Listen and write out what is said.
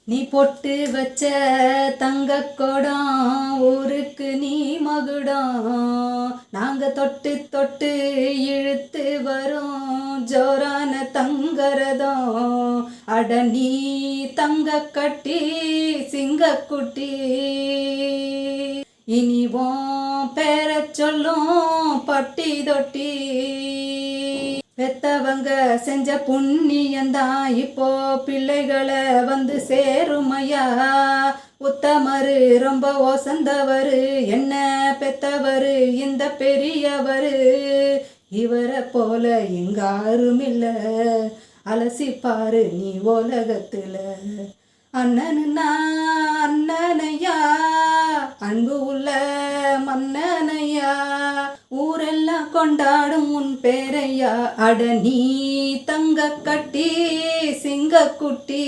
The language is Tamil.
நீ பொட்டு வச்ச தங்க கொடம் ஊருக்கு நீ மகுடம். நாங்க தொட்டு தொட்டு இழுத்து வரோம் ஜோரான தங்கரதம். அட நீ தங்க கட்டி சிங்கக்குட்டி. இனிவோம் பேர சொல்லும் பட்டி தொட்டி. பெத்தவங்க செஞ்ச புண்ணியந்தான் இப்போ பிள்ளைகளை வந்து சேருமையா. உத்தமரு ரொம்ப ஒசந்தவரு என்ன பெத்தவரு இந்த பெரியவரு. இவரை போல எங்காரும் இல்ல அலசிப்பாரு நீ உலகத்துல. அண்ணனுன்னா அண்ணனையா அன்பு உள்ள மன்னனையா. ஊரெல்லாம் கொண்டாடும் உன் பேரையா. அட நீ தங்க கட்டி சிங்கக்குட்டி.